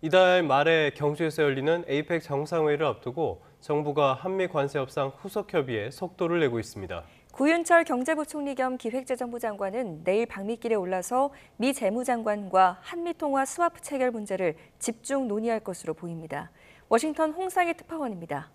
이달 말에 경주에서 열리는 에이펙 정상회의를 앞두고 정부가 한미 관세 협상 후속 협의에 속도를 내고 있습니다. 구윤철 경제부총리 겸 기획재정부 장관은 내일 방미길에 올라서 미 재무장관과 한미통화 스와프 체결 문제를 집중 논의할 것으로 보입니다. 워싱턴 홍상희 특파원입니다.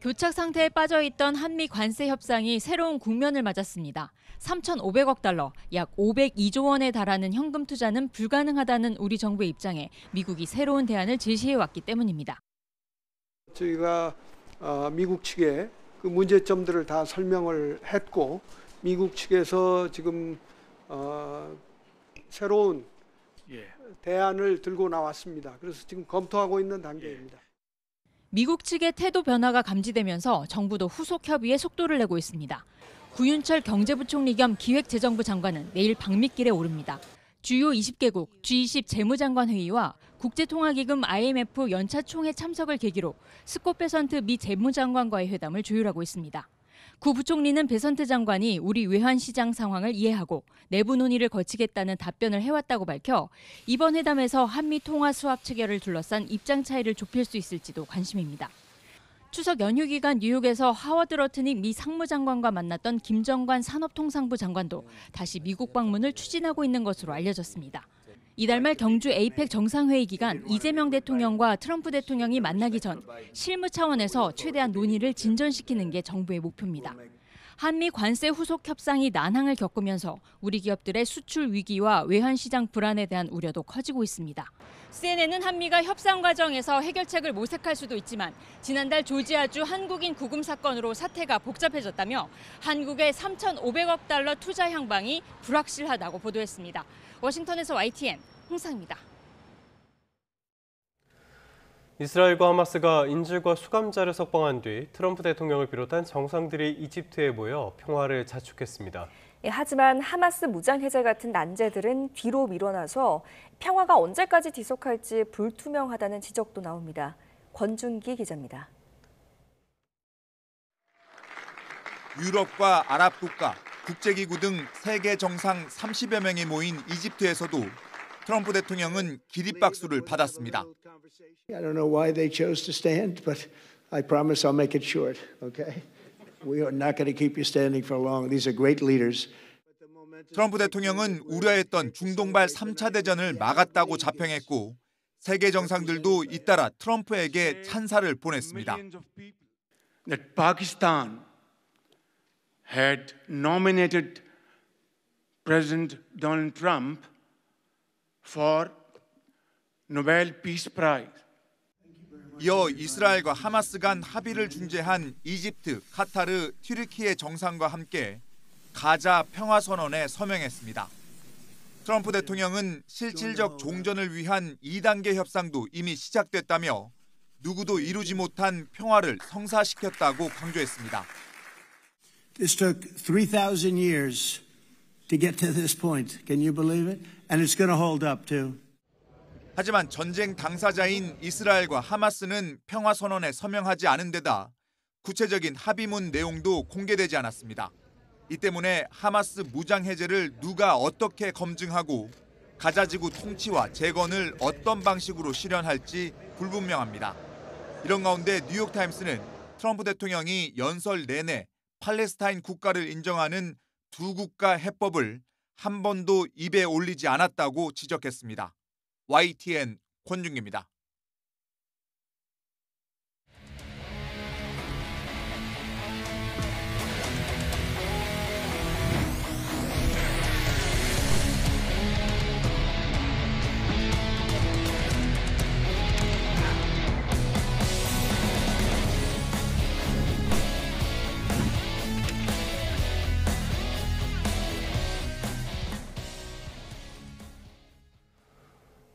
교착 상태에 빠져있던 한미 관세 협상이 새로운 국면을 맞았습니다. 3,500억 달러, 약 502조 원에 달하는 현금 투자는 불가능하다는 우리 정부의 입장에 미국이 새로운 대안을 제시해왔기 때문입니다. 저희가 미국 측에 그 문제점들을 다 설명을 했고 미국 측에서 지금 새로운 대안을 들고 나왔습니다. 그래서 지금 검토하고 있는 단계입니다. 미국 측의 태도 변화가 감지되면서 정부도 후속 협의에 속도를 내고 있습니다. 구윤철 경제부총리 겸 기획재정부 장관은 내일 방미길에 오릅니다. 주요 20개국 G20 재무장관 회의와 국제통화기금 IMF 연차 총회 참석을 계기로 스콧 베선트 미 재무장관과의 회담을 조율하고 있습니다. 구 부총리는 베선트 장관이 우리 외환시장 상황을 이해하고 내부 논의를 거치겠다는 답변을 해왔다고 밝혀 이번 회담에서 한미 통화 수합 체결을 둘러싼 입장 차이를 좁힐 수 있을지도 관심입니다. 추석 연휴 기간 뉴욕에서 하워드 러트닉 미 상무장관과 만났던 김정관 산업통상부 장관도 다시 미국 방문을 추진하고 있는 것으로 알려졌습니다. 이달 말 경주 에이펙 정상회의 기간 이재명 대통령과 트럼프 대통령이 만나기 전 실무 차원에서 최대한 논의를 진전시키는 게 정부의 목표입니다. 한미 관세 후속 협상이 난항을 겪으면서 우리 기업들의 수출 위기와 외환시장 불안에 대한 우려도 커지고 있습니다. CNN은 한미가 협상 과정에서 해결책을 모색할 수도 있지만 지난달 조지아주 한국인 구금 사건으로 사태가 복잡해졌다며 한국의 3,500억 달러 투자 향방이 불확실하다고 보도했습니다. 워싱턴에서 YTN 홍상입니다. 이스라엘과 하마스가 인질과 수감자를 석방한 뒤 트럼프 대통령을 비롯한 정상들이 이집트에 모여 평화를 자축했습니다. 하지만 하마스 무장해제 같은 난제들은 뒤로 밀어나서 평화가 언제까지 지속할지 불투명하다는 지적도 나옵니다. 권준기 기자입니다. 유럽과 아랍 국가, 국제기구 등 세계 정상 30여 명이 모인 이집트에서도 트럼프 대통령은 기립박수를 받았습니다. I don't know why they chose to stand, but I promise I'll make it short, okay? We are not going to keep you standing for long. These are great leaders. 트럼프 대통령은 우려했던 중동발 3차 대전을 막았다고 자평했고 세계 정상들도 잇따라 트럼프에게 찬사를 보냈습니다. That Pakistan had nominated President Donald Trump for Nobel Peace Prize. 이어 이스라엘과 하마스 간 합의를 중재한 이집트, 카타르, 튀르키예 정상과 함께 가자 평화선언에 서명했습니다. 트럼프 대통령은 실질적 종전을 위한 2단계 협상도 이미 시작됐다며 누구도 이루지 못한 평화를 성사시켰다고 강조했습니다. This took 3,000 years to get to this point. Can you believe it? And it's going to hold up too. 하지만 전쟁 당사자인 이스라엘과 하마스는 평화선언에 서명하지 않은 데다 구체적인 합의문 내용도 공개되지 않았습니다. 이 때문에 하마스 무장 해제를 누가 어떻게 검증하고 가자지구 통치와 재건을 어떤 방식으로 실현할지 불분명합니다. 이런 가운데 뉴욕타임스는 트럼프 대통령이 연설 내내 팔레스타인 국가를 인정하는 두 국가 해법을 한 번도 입에 올리지 않았다고 지적했습니다. YTN 권준기입니다.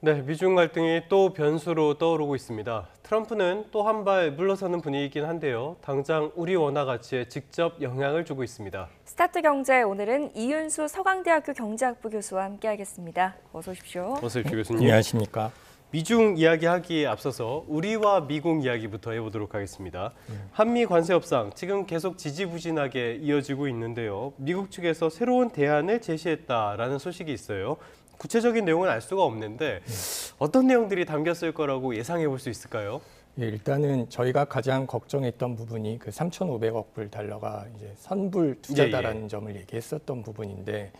네, 미중 갈등이 또 변수로 떠오르고 있습니다. 트럼프는 또 한 발 물러서는 분위기이긴 한데요. 당장 우리 원화 가치에 직접 영향을 주고 있습니다. 스타트 경제 오늘은 이윤수 서강대학교 경제학부 교수와 함께하겠습니다. 어서 오십시오. 어서 오십시오, 교수님. 안녕하십니까. 미중 이야기하기에 앞서서 우리와 미국 이야기부터 해보도록 하겠습니다. 한미 관세 협상 지금 계속 지지부진하게 이어지고 있는데요. 미국 측에서 새로운 대안을 제시했다라는 소식이 있어요. 구체적인 내용은 알 수가 없는데 어떤 내용들이 담겼을 거라고 예상해 볼 수 있을까요? 예, 일단은 저희가 가장 걱정했던 부분이 그 3,500억 불 달러가 이제 선불 투자다라는 점을 얘기했었던 부분인데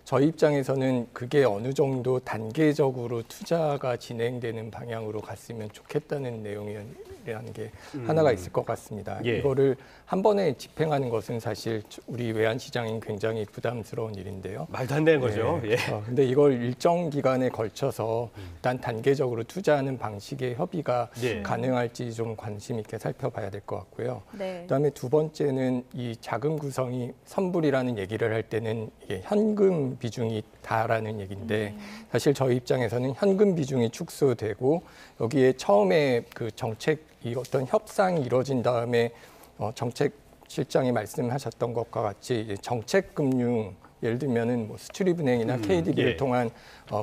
저희 입장에서는 그게 어느 정도 단계적으로 투자가 진행되는 방향으로 갔으면 좋겠다는 내용이라는 게 하나가 있을 것 같습니다. 예. 이거를 한 번에 집행하는 것은 사실 우리 외환시장인 굉장히 부담스러운 일인데요. 말도 안 되는 거죠. 예. 근데 이걸 일정 기간에 걸쳐서 일단 단계적으로 투자하는 방식의 협의가 예. 가능할지 좀 관심 있게 살펴봐야 될 것 같고요. 네. 그다음에 두 번째는 이 자금 구성이 선불이라는 얘기를 할 때는 이게 현금 비중이 다라는 얘기인데 사실 저희 입장에서는 현금 비중이 축소되고 여기에 처음에 그 정책이 어떤 협상이 이루어진 다음에 정책 실장이 말씀하셨던 것과 같이 이제 정책 금융 예를 들면은 뭐 수출입은행이나 KDB를 예. 통한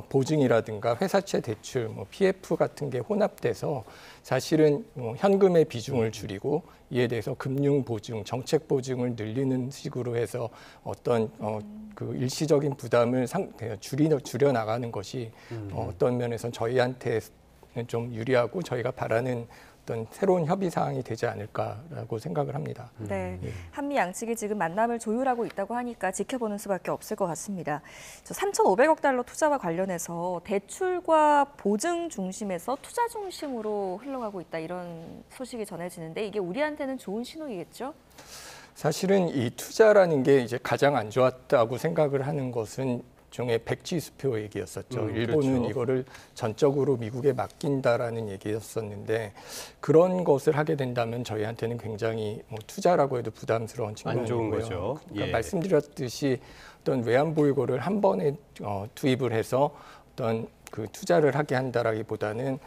보증이라든가 회사채 대출, 뭐 PF 같은 게 혼합돼서 사실은 현금의 비중을 줄이고 이에 대해서 금융 보증, 정책 보증을 늘리는 식으로 해서 어떤 그 일시적인 부담을 줄여 나가는 것이 어떤 면에서 저희한테는 좀 유리하고 저희가 바라는 어떤 새로운 협의 사항이 되지 않을까라고 생각을 합니다. 네, 한미 양측이 지금 만남을 조율하고 있다고 하니까 지켜보는 수밖에 없을 것 같습니다. 3,500억 달러 투자와 관련해서 대출과 보증 중심에서 투자 중심으로 흘러가고 있다 이런 소식이 전해지는데 이게 우리한테는 좋은 신호이겠죠? 사실은 이 투자라는 게 이제 가장 안 좋았다고 생각을 하는 것은 종의 백지수표 얘기였었죠. 일본은 그렇죠. 이거를 전적으로 미국에 맡긴다라는 얘기였었는데 그런 것을 하게 된다면 저희한테는 굉장히 뭐 투자라고 해도 부담스러운 측면이고요. 안 좋은 거죠. 그러니까 예. 말씀드렸듯이 어떤 외환 보유고를 한 번에 투입을 해서 어떤 그 투자를 하게 한다라기보다는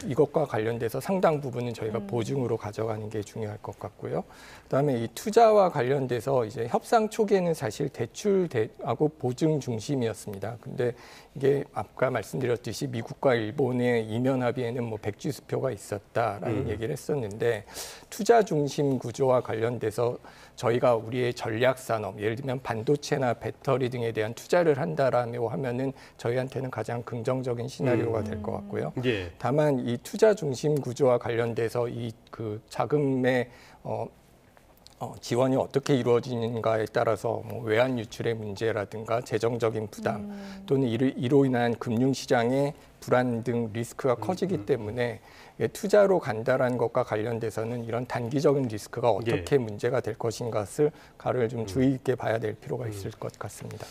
이것과 관련돼서 상당 부분은 저희가 보증으로 가져가는 게 중요할 것 같고요. 그다음에 이 투자와 관련돼서 이제 협상 초기에는 사실 대출하고 보증 중심이었습니다. 근데 이게 아까 말씀드렸듯이 미국과 일본의 이면 합의에는 뭐 백지수표가 있었다라는 얘기를 했었는데 투자 중심 구조와 관련돼서 저희가 우리의 전략 산업, 예를 들면 반도체나 배터리 등에 대한 투자를 한다라며 하면은 저희한테는 가장 긍정적인 시나리오가 될 것 같고요. 예. 다만 이 투자 중심 구조와 관련돼서 이 그 자금의 지원이 어떻게 이루어지는가에 따라서 뭐 외환 유출의 문제라든가 재정적인 부담 또는 이로 인한 금융시장의 불안 등 리스크가 커지기 때문에 투자로 간다라는 것과 관련돼서는 이런 단기적인 리스크가 어떻게 문제가 될 것인가를 좀 주의 있게 봐야 될 필요가 있을 것 같습니다.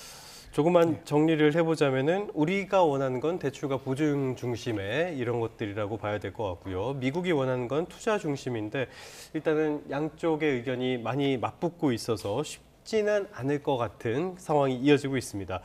조금만 정리를 해보자면은 우리가 원하는 건 대출과 보증 중심의 이런 것들이라고 봐야 될 것 같고요. 미국이 원하는 건 투자 중심인데 일단은 양쪽의 의견이 많이 맞붙고 있어서 쉽지는 않을 것 같은 상황이 이어지고 있습니다.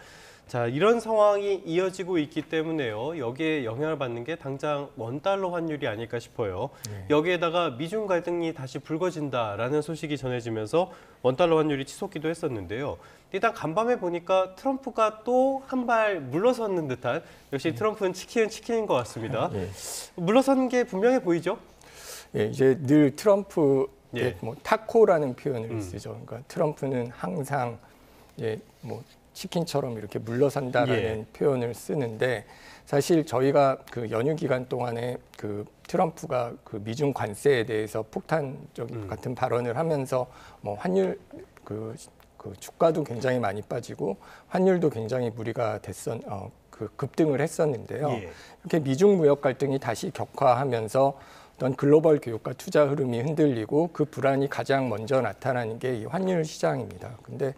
자, 이런 상황이 이어지고 있기 때문에요. 여기에 영향을 받는 게 당장 원달러 환율이 아닐까 싶어요. 여기에다가 미중 갈등이 다시 불거진다라는 소식이 전해지면서 원달러 환율이 치솟기도 했었는데요. 일단 간밤에 보니까 트럼프가 또 한 발 물러서는 듯한 역시 트럼프는 치킨은 치킨인 것 같습니다. 물러서는 게 분명해 보이죠? 예, 이제 늘 트럼프의 예. 뭐 타코라는 표현을 쓰죠. 그러니까 트럼프는 항상 뭐 치킨처럼 이렇게 물러선다라는 표현을 쓰는데 사실 저희가 그 연휴 기간 동안에 그 트럼프가 그 미중 관세에 대해서 폭탄적 같은 발언을 하면서 뭐 환율 그 주가도 굉장히 많이 빠지고 환율도 굉장히 무리가 급등을 했었는데요. 예. 이렇게 미중 무역 갈등이 다시 격화하면서 어떤 글로벌 교육과 투자 흐름이 흔들리고 그 불안이 가장 먼저 나타나는 게 이 환율 시장입니다. 근데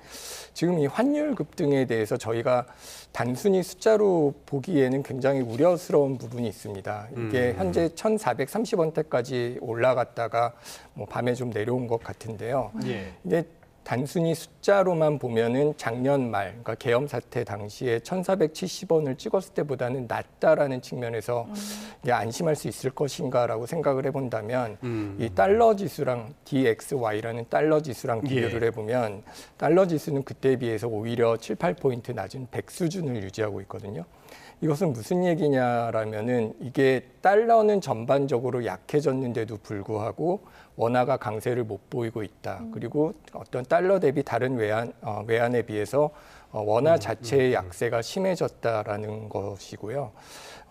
지금 이 환율 급등에 대해서 저희가 단순히 숫자로 보기에는 굉장히 우려스러운 부분이 있습니다. 이게 현재 1,430원대까지 올라갔다가 뭐 밤에 좀 내려온 것 같은데요. 예. 이게 단순히 숫자로만 보면은 작년 말, 그러니까 계엄 사태 당시에 1,470원을 찍었을 때보다는 낮다라는 측면에서 이게 안심할 수 있을 것인가라고 생각을 해본다면 이 달러 지수랑 DXY라는 달러 지수랑 비교를 해보면 달러 지수는 그때에 비해서 오히려 7, 8포인트 낮은 100 수준을 유지하고 있거든요. 이것은 무슨 얘기냐라면은 이게 달러는 전반적으로 약해졌는데도 불구하고 원화가 강세를 못 보이고 있다. 그리고 어떤 달러 대비 다른 외환에 비해서 원화 자체의 약세가 심해졌다라는 것이고요.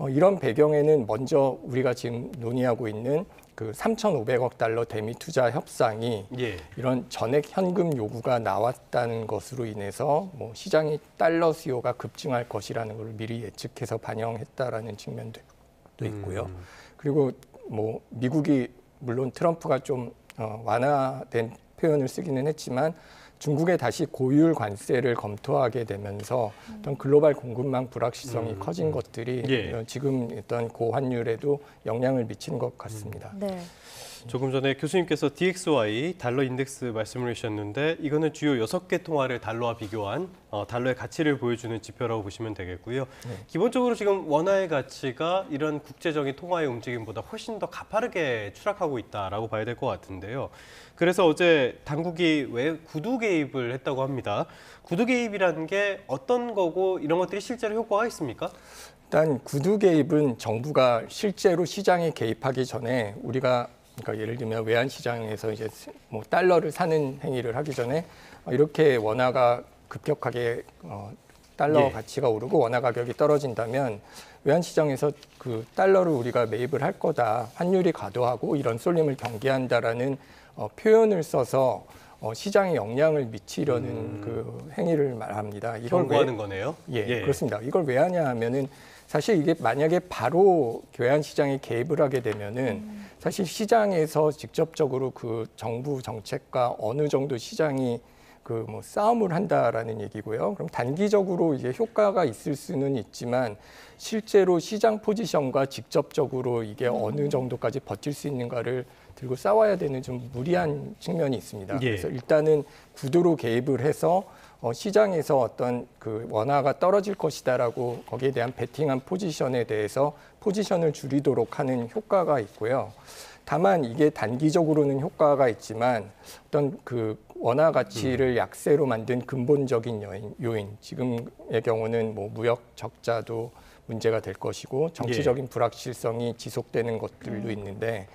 이런 배경에는 먼저 우리가 지금 논의하고 있는 그 3,500억 달러 대미 투자 협상이 예. 이런 전액 현금 요구가 나왔다는 것으로 인해서 뭐 시장이 달러 수요가 급증할 것이라는 걸 미리 예측해서 반영했다라는 측면도 있고요. 그리고 뭐 미국이 물론 트럼프가 좀 완화된 표현을 쓰기는 했지만 중국에 다시 고율 관세를 검토하게 되면서 어떤 글로벌 공급망 불확실성이 커진 것들이 예. 지금 어떤 고환율에도 영향을 미치는 것 같습니다. 네. 조금 전에 교수님께서 DXY 달러 인덱스 말씀을 해주셨는데 이거는 주요 6개 통화를 달러와 비교한 달러의 가치를 보여주는 지표라고 보시면 되겠고요. 네. 기본적으로 지금 원화의 가치가 이런 국제적인 통화의 움직임보다 훨씬 더 가파르게 추락하고 있다라고 봐야 될 것 같은데요. 그래서 어제 당국이 왜 구두 개입을 했다고 합니다. 구두 개입이라는 게 어떤 거고 이런 것들이 실제로 효과가 있습니까? 일단 구두 개입은 정부가 실제로 시장에 개입하기 전에 우리가 그러니까 예를 들면 외환 시장에서 이제 뭐 달러를 사는 행위를 하기 전에 이렇게 원화가 급격하게 달러 예. 가치가 오르고 원화 가격이 떨어진다면 외환 시장에서 그 달러를 우리가 매입을 할 거다, 환율이 과도하고 이런 쏠림을 경계한다라는 표현을 써서 시장에 영향을 미치려는 그 행위를 말합니다. 이걸 경고하는 거네요. 예, 그렇습니다. 이걸 왜 하냐 하면은 사실 이게 만약에 바로 외환 시장에 개입을 하게 되면은 사실 시장에서 직접적으로 그 정부 정책과 어느 정도 시장이 그 뭐 싸움을 한다라는 얘기고요. 그럼 단기적으로 이게 효과가 있을 수는 있지만 실제로 시장 포지션과 직접적으로 이게 어느 정도까지 버틸 수 있는가를 들고 싸워야 되는 좀 무리한 측면이 있습니다. 예. 그래서 일단은 구두로 개입을 해서 시장에서 어떤 그 원화가 떨어질 것이다라고 거기에 대한 베팅한 포지션에 대해서 포지션을 줄이도록 하는 효과가 있고요. 다만 이게 단기적으로는 효과가 있지만 어떤 그 원화 가치를 약세로 만든 근본적인 요인, 지금의 경우는 뭐 무역 적자도 문제가 될 것이고 정치적인 불확실성이 지속되는 것들도 있는데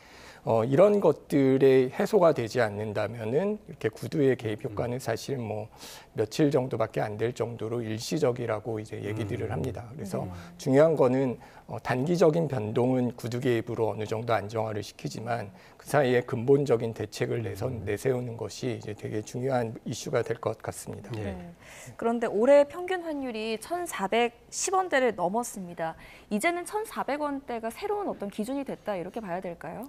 이런 것들의 해소가 되지 않는다면은 이렇게 구두의 개입 효과는 사실 뭐 며칠 정도밖에 안 될 정도로 일시적이라고 이제 얘기들을 합니다. 그래서 중요한 거는 단기적인 변동은 구두 개입으로 어느 정도 안정화를 시키지만 그 사이에 근본적인 대책을 내세우는 것이 이제 되게 중요한 이슈가 될 것 같습니다. 네. 그런데 올해 평균 환율이 1,410원대를 넘었습니다. 이제는 1,400원대가 새로운 어떤 기준이 됐다 이렇게 봐야 될까요?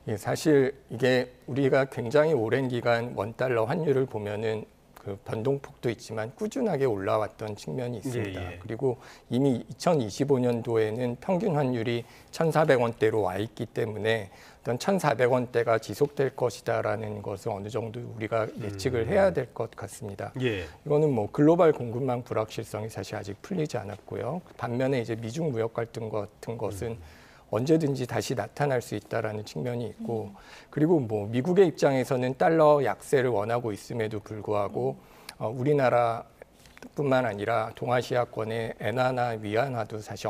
예, 사실 이게 우리가 굉장히 오랜 기간 원달러 환율을 보면은 그 변동폭도 있지만 꾸준하게 올라왔던 측면이 있습니다. 예. 그리고 이미 2025년도에는 평균 환율이 1,400원대로 와 있기 때문에 어떤 1,400원대가 지속될 것이다라는 것을 어느 정도 우리가 예측을 해야 될 것 같습니다. 예. 이거는 뭐 글로벌 공급망 불확실성이 사실 아직 풀리지 않았고요. 반면에 이제 미중 무역 갈등 같은 것은 언제든지 다시 나타날 수 있다라는 측면이 있고, 그리고 뭐 미국의 입장에서는 달러 약세를 원하고 있음에도 불구하고 우리나라뿐만 아니라 동아시아권의 엔화나 위안화도 사실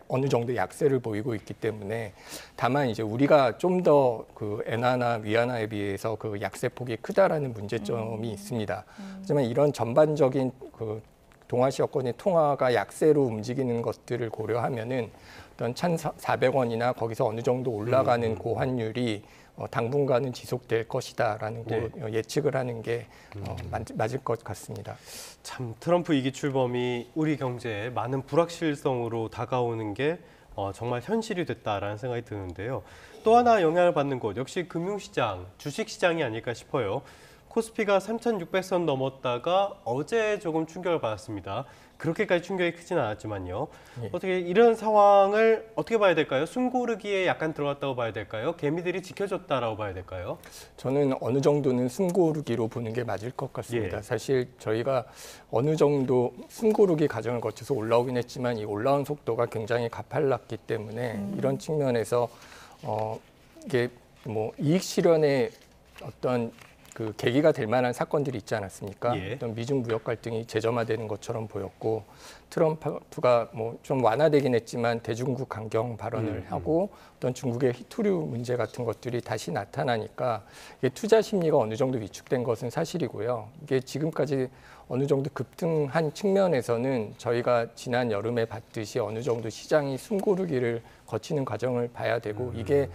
어느 정도 약세를 보이고 있기 때문에, 다만 이제 우리가 좀 더 그 엔화나 위안화에 비해서 그 약세폭이 크다라는 문제점이 있습니다. 하지만 이런 전반적인 그 동아시아권의 통화가 약세로 움직이는 것들을 고려하면은 어떤 1,400원이나 거기서 어느 정도 올라가는 고환율이 당분간은 지속될 것이다라는 거 예측을 하는 게 맞을 것 같습니다. 참 트럼프 2기 출범이 우리 경제에 많은 불확실성으로 다가오는 게 정말 현실이 됐다라는 생각이 드는데요. 또 하나 영향을 받는 곳 역시 금융시장, 주식시장이 아닐까 싶어요. 코스피가 3,600선 넘었다가 어제 조금 충격을 받았습니다. 그렇게까지 충격이 크진 않았지만요. 예. 어떻게 이런 상황을 어떻게 봐야 될까요? 숨고르기에 약간 들어갔다고 봐야 될까요? 개미들이 지켜줬다라고 봐야 될까요? 저는 어느 정도는 숨고르기로 보는 게 맞을 것 같습니다. 예. 사실 저희가 어느 정도 숨고르기 과정을 거쳐서 올라오긴 했지만 이 올라온 속도가 굉장히 가팔랐기 때문에 이런 측면에서 이게 뭐 이익 실현의 어떤 그 계기가 될 만한 사건들이 있지 않았습니까? 예. 어떤 미중 무역 갈등이 재점화되는 것처럼 보였고, 트럼프가 뭐 좀 완화되긴 했지만 대중국 강경 발언을 하고 어떤 중국의 히토류 문제 같은 것들이 다시 나타나니까 이게 투자 심리가 어느 정도 위축된 것은 사실이고요. 이게 지금까지 어느 정도 급등한 측면에서는 저희가 지난 여름에 봤듯이 어느 정도 시장이 숨고르기를 거치는 과정을 봐야 되고 이게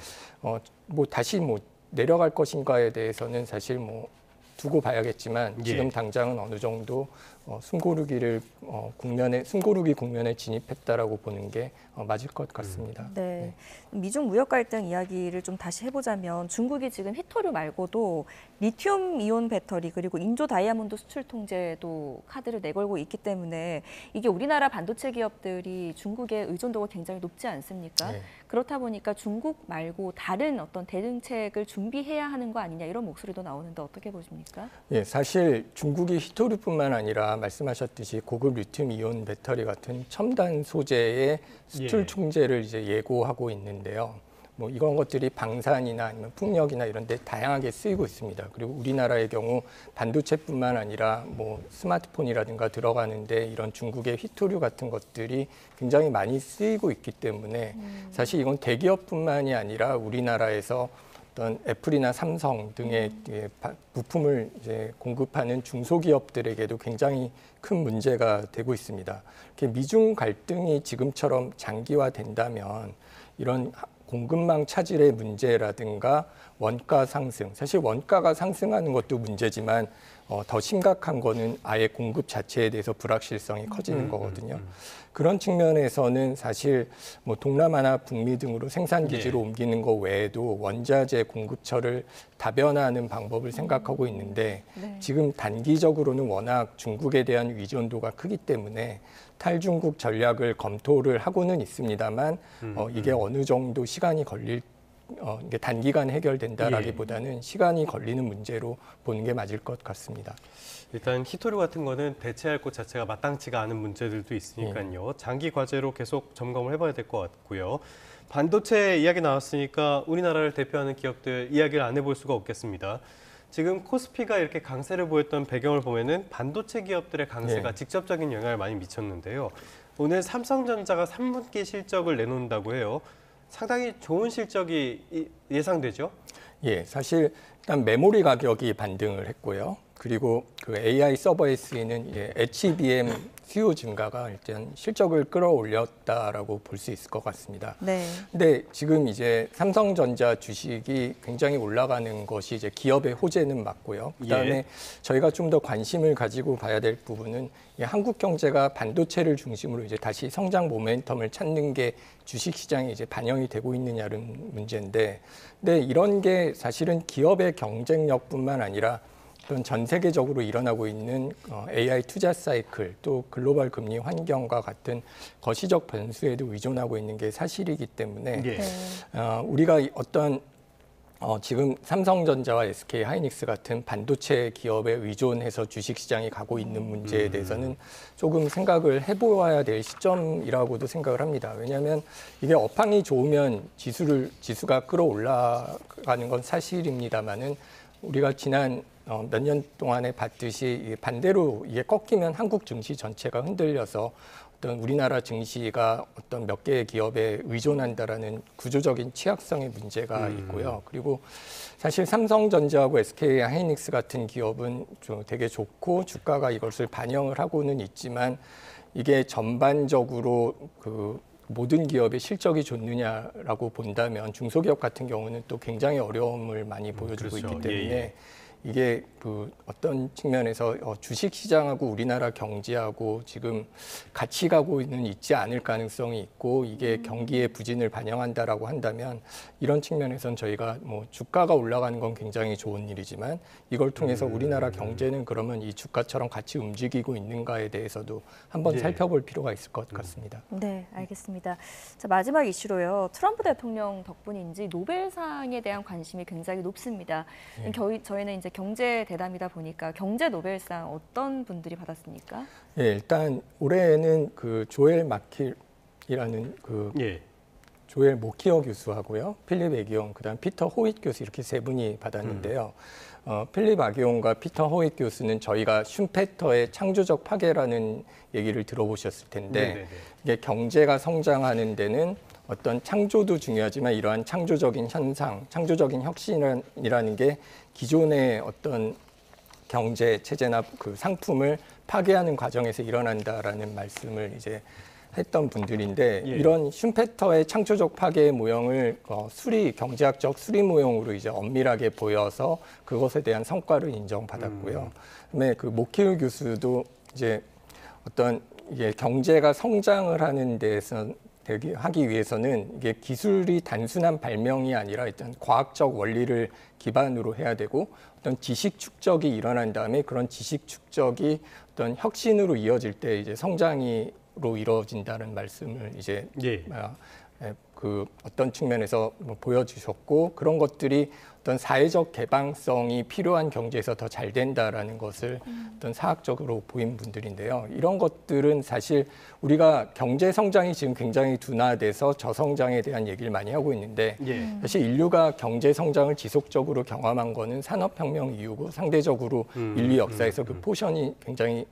뭐 다시 뭐 내려갈 것인가에 대해서는 사실 뭐 두고 봐야겠지만 지금 당장은 어느 정도 숨고르기 국면에 진입했다라고 보는 게 맞을 것 같습니다. 네. 미중 무역 갈등 이야기를 좀 다시 해보자면 중국이 지금 히토류 말고도 리튬 이온 배터리 그리고 인조 다이아몬드 수출 통제도 카드를 내걸고 있기 때문에 이게 우리나라 반도체 기업들이 중국의 의존도가 굉장히 높지 않습니까? 네. 그렇다 보니까 중국 말고 다른 어떤 대응책을 준비해야 하는 거 아니냐 이런 목소리도 나오는데 어떻게 보십니까? 예, 사실 중국이 히토류뿐만 아니라 말씀하셨듯이 고급 리튬 이온 배터리 같은 첨단 소재의 수출 통제를 이제 예고하고 있는데요. 뭐 이런 것들이 방산이나 아니면 풍력이나 이런 데 다양하게 쓰이고 있습니다. 그리고 우리나라의 경우 반도체뿐만 아니라 뭐 스마트폰이라든가 들어가는데 이런 중국의 히토류 같은 것들이 굉장히 많이 쓰이고 있기 때문에 사실 이건 대기업뿐만이 아니라 우리나라에서 어떤 애플이나 삼성 등의 부품을 이제 공급하는 중소기업들에게도 굉장히 큰 문제가 되고 있습니다. 미중 갈등이 지금처럼 장기화된다면 이런 공급망 차질의 문제라든가 원가 상승, 사실 원가가 상승하는 것도 문제지만 더 심각한 거는 아예 공급 자체에 대해서 불확실성이 커지는 거거든요. 그런 측면에서는 사실 뭐 동남아나 북미 등으로 생산 기지로 옮기는 것 외에도 원자재 공급처를 다변화하는 방법을 생각하고 있는데 지금 단기적으로는 워낙 중국에 대한 의존도가 크기 때문에 탈중국 전략을 검토를 하고는 있습니다만 이게 어느 정도 시간이 걸릴 이게 단기간 해결된다라기보다는 시간이 걸리는 문제로 보는 게 맞을 것 같습니다. 일단 히토류 같은 거는 대체할 것 자체가 마땅치가 않은 문제들도 있으니까요. 장기 과제로 계속 점검을 해봐야 될 것 같고요. 반도체 이야기 나왔으니까 우리나라를 대표하는 기업들 이야기를 안 해볼 수가 없겠습니다. 지금 코스피가 이렇게 강세를 보였던 배경을 보면은 반도체 기업들의 강세가 직접적인 영향을 많이 미쳤는데요. 오늘 삼성전자가 3분기 실적을 내놓는다고 해요. 상당히 좋은 실적이 예상되죠? 예, 사실 일단 메모리 가격이 반등을 했고요. 그리고 그 AI 서버에 쓰이는 HBM 수요 증가가 일단 실적을 끌어올렸다라고 볼 수 있을 것 같습니다. 네. 근데 지금 이제 삼성전자 주식이 굉장히 올라가는 것이 이제 기업의 호재는 맞고요. 그다음에 저희가 좀 더 관심을 가지고 봐야 될 부분은 한국 경제가 반도체를 중심으로 이제 다시 성장 모멘텀을 찾는 게 주식 시장에 이제 반영이 되고 있느냐는 문제인데, 근데 이런 게 사실은 기업의 경쟁력뿐만 아니라 어떤 전 세계적으로 일어나고 있는 AI 투자 사이클 또 글로벌 금리 환경과 같은 거시적 변수에도 의존하고 있는 게 사실이기 때문에 우리가 어떤 지금 삼성전자와 SK 하이닉스 같은 반도체 기업에 의존해서 주식시장이 가고 있는 문제에 대해서는 조금 생각을 해보아야 될 시점이라고도 생각을 합니다. 왜냐하면 이게 업황이 좋으면 지수가 끌어올라가는 건 사실입니다만은 우리가 지난 몇 년 동안에 봤듯이 반대로 이게 꺾이면 한국 증시 전체가 흔들려서 어떤 우리나라 증시가 어떤 몇 개의 기업에 의존한다라는 구조적인 취약성의 문제가 있고요. 그리고 사실 삼성전자하고 SK 하이닉스 같은 기업은 좀 되게 좋고 주가가 이것을 반영을 하고는 있지만 이게 전반적으로 그 모든 기업의 실적이 좋느냐라고 본다면 중소기업 같은 경우는 또 굉장히 어려움을 많이 보여주고 있기 때문에 이게 그 어떤 측면에서 주식 시장하고 우리나라 경제하고 지금 같이 가고는 있지 않을 가능성이 있고 이게 경기의 부진을 반영한다라고 한다면 이런 측면에서는 저희가 뭐 주가가 올라가는 건 굉장히 좋은 일이지만 이걸 통해서 우리나라 경제는 그러면 이 주가처럼 같이 움직이고 있는가에 대해서도 한번 살펴볼 필요가 있을 것 같습니다. 네, 알겠습니다. 자, 마지막 이슈로요. 트럼프 대통령 덕분인지 노벨상에 대한 관심이 굉장히 높습니다. 저희는 이제 경제 대담이다 보니까 경제 노벨상 어떤 분들이 받았습니까? 예, 일단 올해는 그 조엘 마킬이라는 그 조엘 모키어 교수하고요, 필립 애기용, 그다음 피터 호잇 교수 이렇게 세 분이 받았는데요. 필립 아기용과 피터 호잇 교수는 저희가 슈페터의 창조적 파괴라는 얘기를 들어보셨을 텐데 이게 경제가 성장하는 데는 어떤 창조도 중요하지만 이러한 창조적인 현상, 창조적인 혁신이라는 게 기존의 어떤 경제 체제나 그 상품을 파괴하는 과정에서 일어난다라는 말씀을 이제 했던 분들인데, 예. 이런 슌페터의 창조적 파괴의 모형을 경제학적 수리 모형으로 이제 엄밀하게 보여서 그것에 대한 성과를 인정받았고요. 그다음에 그 모키울 교수도 이제 어떤 이게 경제가 성장을 하는 데에서 하기 위해서는 이게 기술이 단순한 발명이 아니라 일단 과학적 원리를 기반으로 해야 되고, 어떤 지식 축적이 일어난 다음에 그런 지식 축적이 어떤 혁신으로 이어질 때 이제 성장으로 이루어진다는 말씀을 이제 예. 그 어떤 측면에서 보여주셨고, 그런 것들이 어떤 사회적 개방성이 필요한 경제에서 더 잘 된다라는 것을 어떤 사학적으로 보인 분들인데요. 이런 것들은 사실 우리가 경제 성장이 지금 굉장히 둔화돼서 저성장에 대한 얘기를 많이 하고 있는데, 예. 사실 인류가 경제 성장을 지속적으로 경험한 거는 산업혁명 이후고, 상대적으로 인류 역사에서 그 포션이 굉장히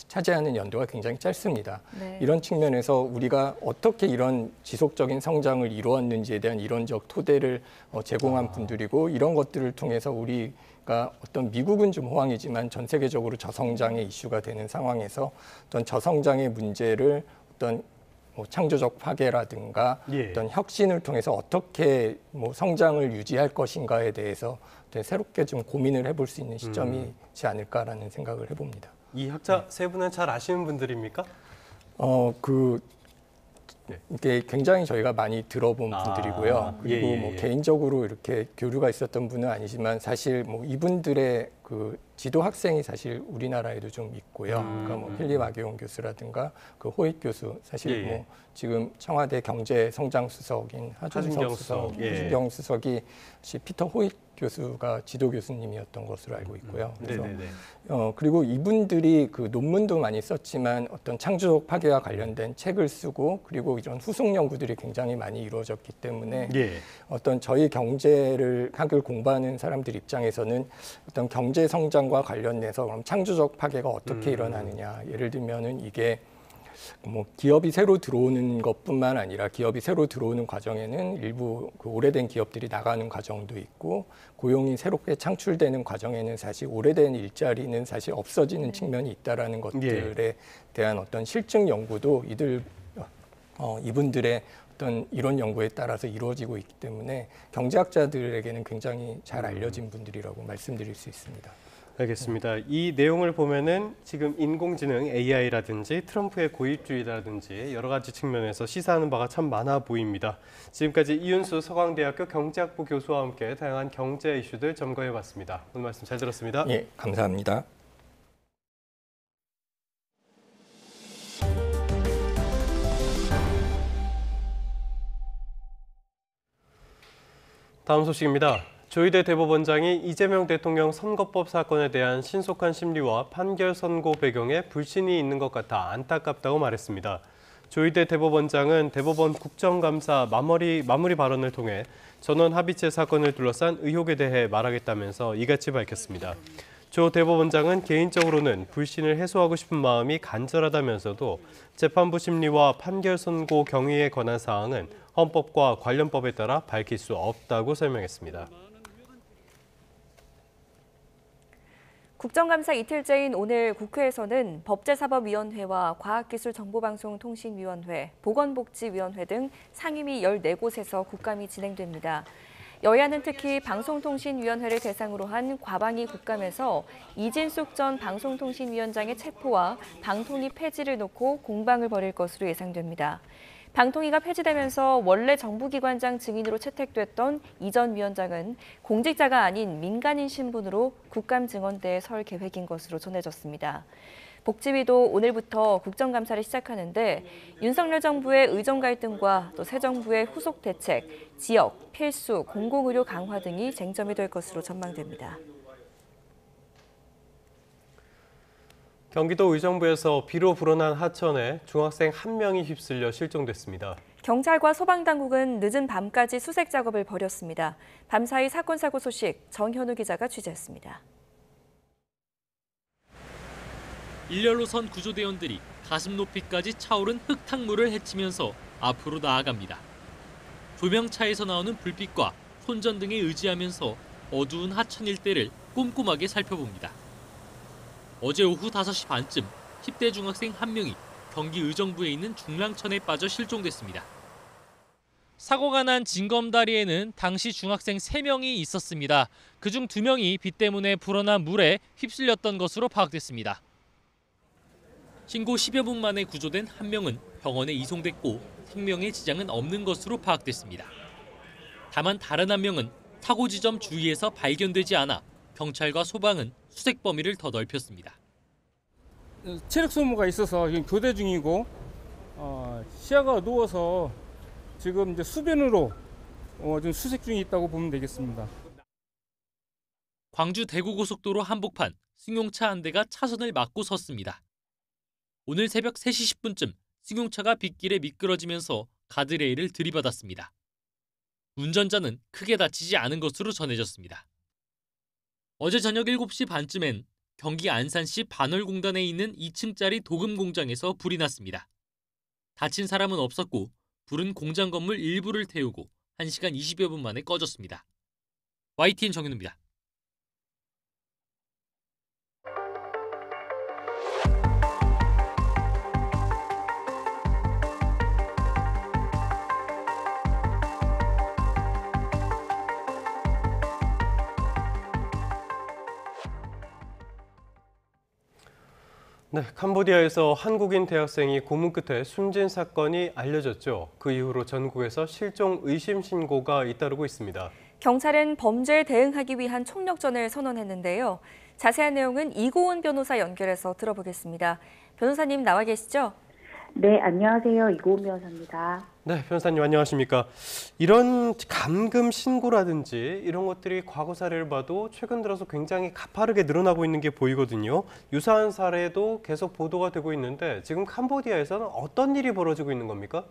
차지하는 연도가 굉장히 짧습니다. 네. 이런 측면에서 우리가 어떻게 이런 지속적인 성장을 이루었는지에 대한 이론적 토대를 제공한 분들이고, 이런 것들을 통해서 우리가 어떤 미국은 좀 호황이지만 전 세계적으로 저성장의 이슈가 되는 상황에서 어떤 저성장의 문제를 어떤 창조적 파괴라든가 예. 어떤 혁신을 통해서 어떻게 성장을 유지할 것인가에 대해서 새롭게 좀 고민을 해볼 수 있는 시점이지 않을까라는 생각을 해봅니다. 이 학자 세 분은 잘 아시는 분들입니까? 이게 굉장히 저희가 많이 들어본 분들이고요. 그리고 예. 개인적으로 이렇게 교류가 있었던 분은 아니지만, 사실 이분들의 그 지도 학생이 사실 우리나라에도 좀 있고요. 그러니까 필립 아기용 교수라든가 그 호익 교수, 사실 예. 지금 청와대 경제성장수석인 하준경 수석이 피터 호익 교수가 지도 교수님이었던 것으로 알고 있고요. 그래서 그리고 이분들이 그 논문도 많이 썼지만 어떤 창조적 파괴와 관련된 책을 쓰고, 그리고 이런 후속 연구들이 굉장히 많이 이루어졌기 때문에 어떤 저희 학을 공부하는 사람들 입장에서는 어떤 경제 성장과 관련해서 그럼 창조적 파괴가 어떻게 일어나느냐, 예를 들면은 이게 기업이 새로 들어오는 것뿐만 아니라, 기업이 새로 들어오는 과정에는 일부 그 오래된 기업들이 나가는 과정도 있고, 고용이 새롭게 창출되는 과정에는 사실 오래된 일자리는 사실 없어지는 측면이 있다라는 것들에 대한 어떤 실증 연구도 이분들의 어떤 이론 연구에 따라서 이루어지고 있기 때문에 경제학자들에게는 굉장히 잘 알려진 분들이라고 말씀드릴 수 있습니다. 알겠습니다. 이 내용을 보면은 지금 인공지능 AI라든지 트럼프의 고입주의라든지 여러 가지 측면에서 시사하는 바가 참 많아 보입니다. 지금까지 이윤수 서강대학교 경제학부 교수와 함께 다양한 경제 이슈들 점검해봤습니다. 오늘 말씀 잘 들었습니다. 예, 감사합니다. 다음 소식입니다. 조희대 대법원장이 이재명 대통령 선거법 사건에 대한 신속한 심리와 판결 선고 배경에 불신이 있는 것 같아 안타깝다고 말했습니다. 조희대 대법원장은 대법원 국정감사 마무리 발언을 통해 전원 합의체 사건을 둘러싼 의혹에 대해 말하겠다면서 이같이 밝혔습니다. 조 대법원장은 개인적으로는 불신을 해소하고 싶은 마음이 간절하다면서도 재판부 심리와 판결 선고 경위에 관한 사항은 헌법과 관련 법에 따라 밝힐 수 없다고 설명했습니다. 국정감사 이틀째인 오늘 국회에서는 법제사법위원회와 과학기술정보방송통신위원회, 보건복지위원회 등 상임위 14곳에서 국감이 진행됩니다. 여야는 특히 방송통신위원회를 대상으로 한 과방위 국감에서 이진숙 전 방송통신위원장의 체포와 방통위 폐지를 놓고 공방을 벌일 것으로 예상됩니다. 방통위가 폐지되면서 원래 정부기관장 증인으로 채택됐던 이 전 위원장은 공직자가 아닌 민간인 신분으로 국감 증언대에 설 계획인 것으로 전해졌습니다. 복지위도 오늘부터 국정감사를 시작하는데 윤석열 정부의 의정 갈등과 또 새 정부의 후속 대책, 지역, 필수, 공공의료 강화 등이 쟁점이 될 것으로 전망됩니다. 경기도 의정부에서 비로 불어난 하천에 중학생 1명이 휩쓸려 실종됐습니다. 경찰과 소방당국은 늦은 밤까지 수색 작업을 벌였습니다. 밤사이 사건 사고 소식 정현우 기자가 취재했습니다. 일렬로선 구조대원들이 가슴 높이까지 차오른 흙탕물을 헤치면서 앞으로 나아갑니다. 조명차에서 나오는 불빛과 손전등에 의지하면서 어두운 하천 일대를 꼼꼼하게 살펴봅니다. 어제 오후 5시 반쯤 10대 중학생 1명이 경기 의정부에 있는 중랑천에 빠져 실종됐습니다. 사고가 난 진검다리에는 당시 중학생 3명이 있었습니다. 그중 2명이 비 때문에 불어난 물에 휩쓸렸던 것으로 파악됐습니다. 신고 10여 분 만에 구조된 1명은 병원에 이송됐고 생명에 지장은 없는 것으로 파악됐습니다. 다만 다른 1명은 사고 지점 주위에서 발견되지 않아 경찰과 소방은 수색 범위를 더 넓혔습니다. 체력 소모가 있어서 지금 교대 중이고 시야가 어두워서 지금 이제 수변으로 좀 수색 중에 있다고 보면 되겠습니다. 광주 대구고속도로 한복판 승용차 한 대가 차선을 막고 섰습니다. 오늘 새벽 3시 10분쯤 승용차가 빗길에 미끄러지면서 가드레일을 들이받았습니다. 운전자는 크게 다치지 않은 것으로 전해졌습니다. 어제 저녁 7시 반쯤엔 경기 안산시 반월공단에 있는 2층짜리 도금 공장에서 불이 났습니다. 다친 사람은 없었고 불은 공장 건물 일부를 태우고 1시간 20여 분 만에 꺼졌습니다. YTN 정윤우입니다. 네, 캄보디아에서 한국인 대학생이 고문 끝에 숨진 사건이 알려졌죠. 그 이후로 전국에서 실종 의심 신고가 잇따르고 있습니다. 경찰은 범죄에 대응하기 위한 총력전을 선언했는데요. 자세한 내용은 이고은 변호사 연결해서 들어보겠습니다. 변호사님 나와 계시죠? 네, 안녕하세요. 이고은 변호사입니다. 네, 변호사님 안녕하십니까? 이런 감금 신고라든지 이런 것들이 과거 사례를 봐도 최근 들어서 굉장히 가파르게 늘어나고 있는 게 보이거든요. 유사한 사례도 계속 보도가 되고 있는데 지금 캄보디아에서는 어떤 일이 벌어지고 있는 겁니까?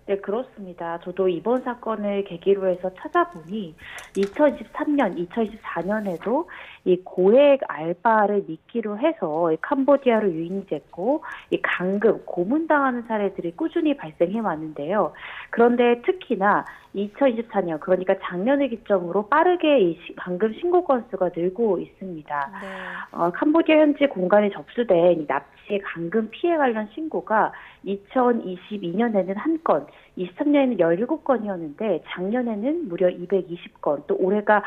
네, 그렇습니다. 저도 이번 사건을 계기로 해서 찾아보니 2023년, 2024년에도 이 고액 알바를 미끼로 해서 캄보디아로 유인됐고 이 강금, 고문당하는 사례들이 꾸준히 발생해 왔는데요. 그런데 특히나 2024년, 그러니까 작년을 기점으로 빠르게 이 강금 신고 건수가 늘고 있습니다. 네. 캄보디아 현지 공간에 접수된 이 납치 강금 피해 관련 신고가 2022년에는 1건, 23년에는 17건이었는데 작년에는 무려 220건, 또 올해가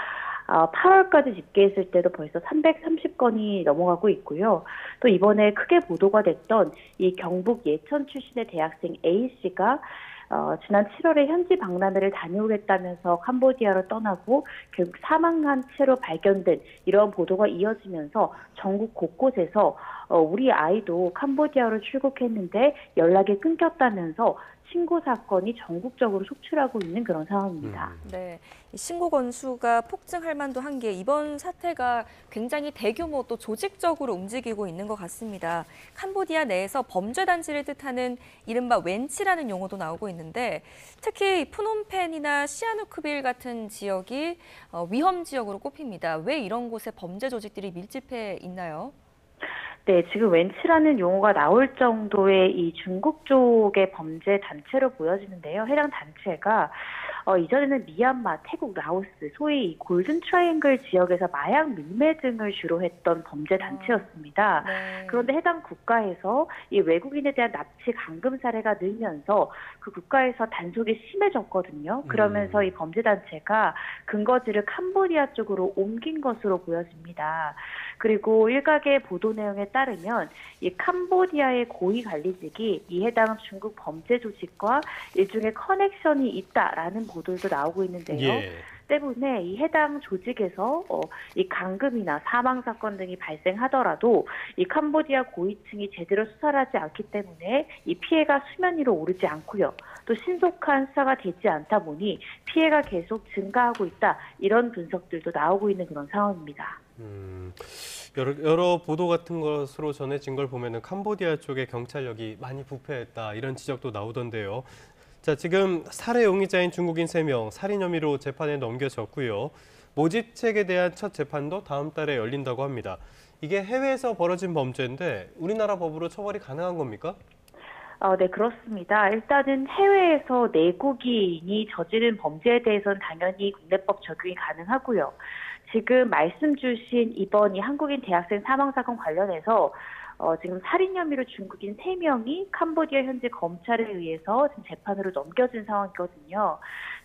8월까지 집계했을 때도 벌써 330건이 넘어가고 있고요. 또 이번에 크게 보도가 됐던 이 경북 예천 출신의 대학생 A씨가 지난 7월에 현지 박람회를 다녀오겠다면서 캄보디아로 떠나고 결국 사망한 채로 발견된 이런 보도가 이어지면서 전국 곳곳에서 우리 아이도 캄보디아로 출국했는데 연락이 끊겼다면서 신고 사건이 전국적으로 속출하고 있는 그런 상황입니다. 네, 신고 건수가 폭증할 만도 한 게 이번 사태가 굉장히 대규모 또 조직적으로 움직이고 있는 것 같습니다. 캄보디아 내에서 범죄 단지를 뜻하는 이른바 웬치라는 용어도 나오고 있는데 특히 푸놈펜이나 시아누크빌 같은 지역이 위험 지역으로 꼽힙니다. 왜 이런 곳에 범죄 조직들이 밀집해 있나요? 네, 지금 웬치라는 용어가 나올 정도의 이 중국 쪽의 범죄 단체로 보여지는데요. 해당 단체가 이전에는 미얀마, 태국, 라오스, 소위 이 골든 트라이앵글 지역에서 마약 밀매 등을 주로 했던 범죄 단체였습니다. 네. 그런데 해당 국가에서 이 외국인에 대한 납치 감금 사례가 늘면서 그 국가에서 단속이 심해졌거든요. 그러면서 이 범죄 단체가 근거지를 캄보디아 쪽으로 옮긴 것으로 보여집니다. 그리고 일각의 보도 내용에 따르면 이 캄보디아의 고위 관리직이 이 해당 중국 범죄 조직과 일종의 커넥션이 있다라는 보도도 나오고 있는데요. 예. 때문에 이 해당 조직에서 이 강금이나 사망 사건 등이 발생하더라도 이 캄보디아 고위층이 제대로 수사를 하지 않기 때문에 이 피해가 수면 위로 오르지 않고요. 또 신속한 수사가 되지 않다 보니 피해가 계속 증가하고 있다. 이런 분석들도 나오고 있는 그런 상황입니다. 여러 보도 같은 것으로 전해진 걸 보면은 캄보디아 쪽에 경찰력이 많이 부패했다 이런 지적도 나오던데요. 자, 지금 살해 용의자인 중국인 3명 살인 혐의로 재판에 넘겨졌고요. 모집책에 대한 첫 재판도 다음 달에 열린다고 합니다. 이게 해외에서 벌어진 범죄인데 우리나라 법으로 처벌이 가능한 겁니까? 네, 그렇습니다. 일단은 해외에서 내국인이 저지른 범죄에 대해서는 당연히 국내법 적용이 가능하고요. 지금 말씀 주신 이번 이 한국인 대학생 사망 사건 관련해서 지금 살인 혐의로 중국인 3명이 캄보디아 현지 검찰에 의해서 지금 재판으로 넘겨진 상황이거든요.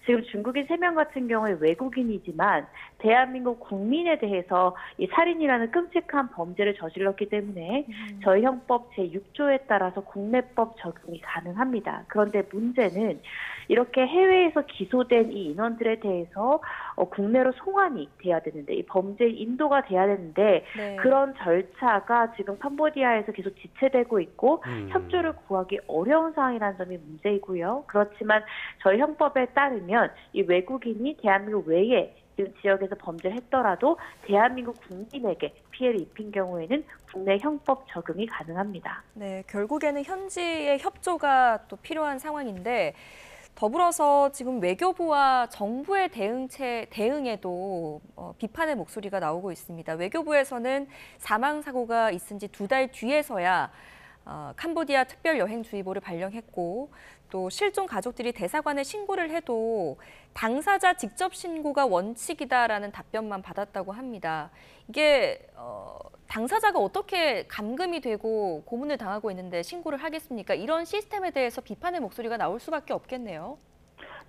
지금 중국인 3명 같은 경우에 외국인이지만 대한민국 국민에 대해서 이 살인이라는 끔찍한 범죄를 저질렀기 때문에 저희 형법 제6조에 따라서 국내법 적용이 가능합니다. 그런데 문제는 이렇게 해외에서 기소된 이 인원들에 대해서 국내로 송환이 돼야 되는데 이 범죄 인도가 돼야 되는데 네. 그런 절차가 지금 캄보디아에서 계속 지체되고 있고 협조를 구하기 어려운 상황이라는 점이 문제이고요. 그렇지만 저희 형법에 따르면 이 외국인이 대한민국 외에 지금 지역에서 범죄를 했더라도 대한민국 국민에게 피해를 입힌 경우에는 국내 형법 적용이 가능합니다. 네, 결국에는 현지의 협조가 또 필요한 상황인데 더불어서 지금 외교부와 정부의 대응에도 비판의 목소리가 나오고 있습니다. 외교부에서는 사망 사고가 있은 지 2달 뒤에서야 캄보디아 특별여행주의보를 발령했고 또 실종 가족들이 대사관에 신고를 해도 당사자 직접 신고가 원칙이다라는 답변만 받았다고 합니다. 이게 당사자가 어떻게 감금이 되고 고문을 당하고 있는데 신고를 하겠습니까? 이런 시스템에 대해서 비판의 목소리가 나올 수밖에 없겠네요.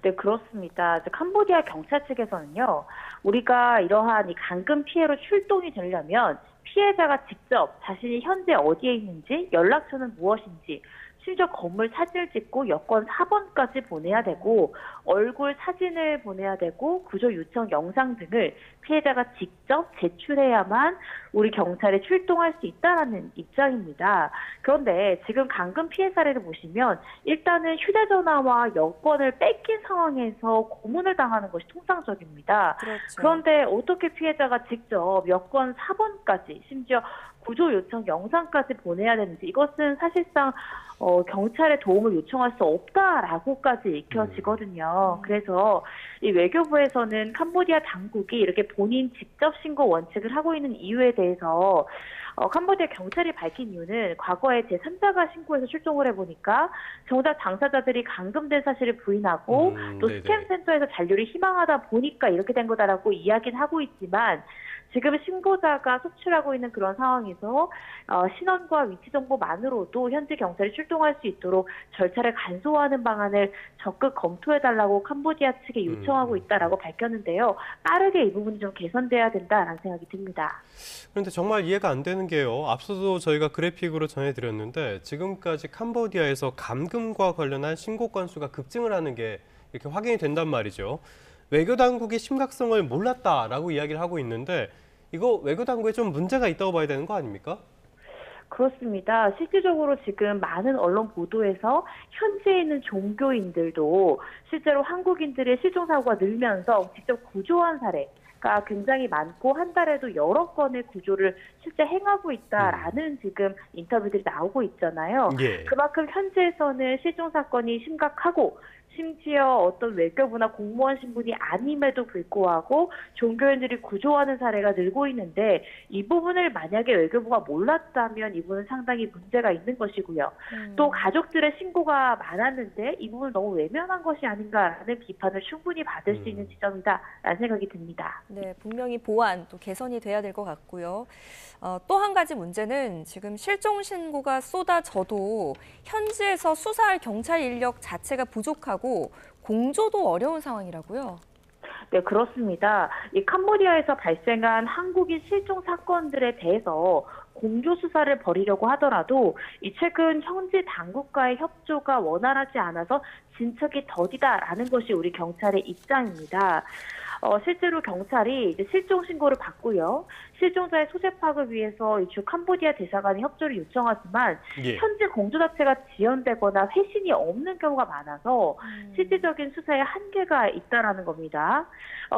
네, 그렇습니다. 캄보디아 경찰 측에서는요, 우리가 이러한 이 감금 피해로 출동이 되려면 피해자가 직접 자신이 현재 어디에 있는지, 연락처는 무엇인지, 심지어 건물 사진을 찍고 여권 4번까지 보내야 되고 얼굴 사진을 보내야 되고 구조 요청 영상 등을 피해자가 직접 제출해야만 우리 경찰에 출동할 수 있다는 입장입니다. 그런데 지금 감금 피해 사례를 보시면 일단은 휴대전화와 여권을 뺏긴 상황에서 고문을 당하는 것이 통상적입니다. 그렇죠. 그런데 어떻게 피해자가 직접 여권 4번까지 심지어 구조 요청 영상까지 보내야 되는지 이것은 사실상 경찰의 도움을 요청할 수 없다라고까지 읽혀지거든요. 그래서 이 외교부에서는 캄보디아 당국이 이렇게 본인 직접 신고 원칙을 하고 있는 이유에 대해서 캄보디아 경찰이 밝힌 이유는 과거에 제3자가 신고해서 출동을 해보니까 정작 당사자들이 감금된 사실을 부인하고 또 스캠센터에서 잔류를 희망하다 보니까 이렇게 된 거다라고 이야기는 하고 있지만 지금 신고자가 속출하고 있는 그런 상황에서 신원과 위치 정보만으로도 현지 경찰이 출동할 수 있도록 절차를 간소화하는 방안을 적극 검토해달라고 캄보디아 측에 요청하고 있다라고 밝혔는데요. 빠르게 이 부분이 좀 개선돼야 된다라는 생각이 듭니다. 그런데 정말 이해가 안 되는 게요. 앞서도 저희가 그래픽으로 전해드렸는데 지금까지 캄보디아에서 감금과 관련한 신고 건수가 급증을 하는 게 이렇게 확인이 된단 말이죠. 외교 당국이 심각성을 몰랐다라고 이야기를 하고 있는데 이거 외교 당국에 좀 문제가 있다고 봐야 되는 거 아닙니까? 그렇습니다. 실질적으로 지금 많은 언론 보도에서 현지에 있는 종교인들도 실제로 한국인들의 실종 사고가 늘면서 직접 구조한 사례가 굉장히 많고 한 달에도 여러 건의 구조를 실제 행하고 있다라는 지금 인터뷰들이 나오고 있잖아요. 예. 그만큼 현지에서는 실종 사건이 심각하고 심지어 어떤 외교부나 공무원 신분이 아님에도 불구하고 종교인들이 구조하는 사례가 늘고 있는데 이 부분을 만약에 외교부가 몰랐다면 이 부분은 상당히 문제가 있는 것이고요. 또 가족들의 신고가 많았는데 이 부분을 너무 외면한 것이 아닌가라는 비판을 충분히 받을 수 있는 지점이다라는 생각이 듭니다. 네, 분명히 보완 또 개선이 돼야 될 것 같고요. 또 한 가지 문제는 지금 실종 신고가 쏟아져도 현지에서 수사할 경찰 인력 자체가 부족하고 공조도 어려운 상황이라고요. 네, 그렇습니다. 이 캄보디아에서 발생한 한국인 실종 사건들에 대해서 공조 수사를 벌이려고 하더라도 이 최근 현지 당국과의 협조가 원활하지 않아서 진척이 더디다라는 것이 우리 경찰의 입장입니다. 실제로 경찰이 이제 실종 신고를 받고요. 실종자의 소재 파악을 위해서 주 캄보디아 대사관이 협조를 요청하지만 현재 공조 자체가 지연되거나 회신이 없는 경우가 많아서 실질적인 수사에 한계가 있다라는 겁니다.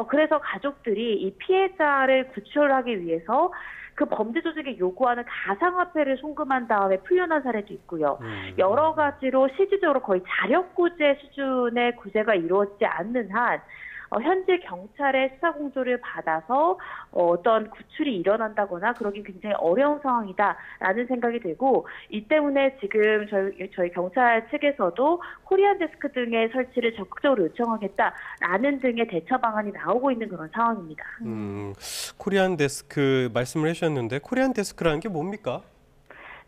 그래서 가족들이 이 피해자를 구출하기 위해서 그 범죄 조직이 요구하는 가상화폐를 송금한 다음에 풀려난 사례도 있고요. 여러 가지로 실질적으로 거의 자력구제 수준의 구제가 이루어지지 않는 한 현지 경찰의 수사 공조를 받아서 어떤 구출이 일어난다거나 그러긴 굉장히 어려운 상황이다라는 생각이 들고, 이 때문에 지금 저희 경찰 측에서도 코리안 데스크 등의 설치를 적극적으로 요청하겠다라는 등의 대처 방안이 나오고 있는 그런 상황입니다. 코리안 데스크 말씀을 해주셨는데 코리안 데스크라는 게 뭡니까?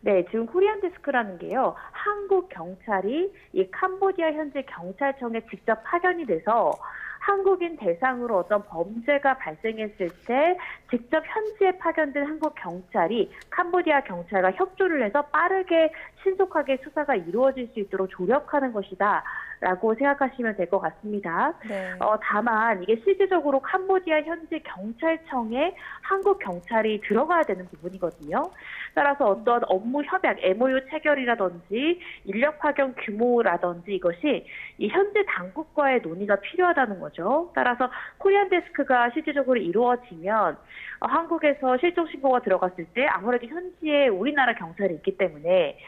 네, 지금 코리안 데스크라는 게요, 한국 경찰이 이 캄보디아 현지 경찰청에 직접 파견이 돼서 한국인 대상으로 어떤 범죄가 발생했을 때 직접 현지에 파견된 한국 경찰이 캄보디아 경찰과 협조를 해서 빠르게 신속하게 수사가 이루어질 수 있도록 조력하는 것이다 라고 생각하시면 될 것 같습니다. 네. 다만 이게 실질적으로 캄보디아 현지 경찰청에 한국 경찰이 들어가야 되는 부분이거든요. 따라서 어떤 업무 협약, MOU 체결이라든지 인력 파견 규모라든지 이것이 이 현지 당국과의 논의가 필요하다는 거죠. 따라서 코리안 데스크가 실질적으로 이루어지면 한국에서 실종 신고가 들어갔을 때 아무래도 현지에 우리나라 경찰이 있기 때문에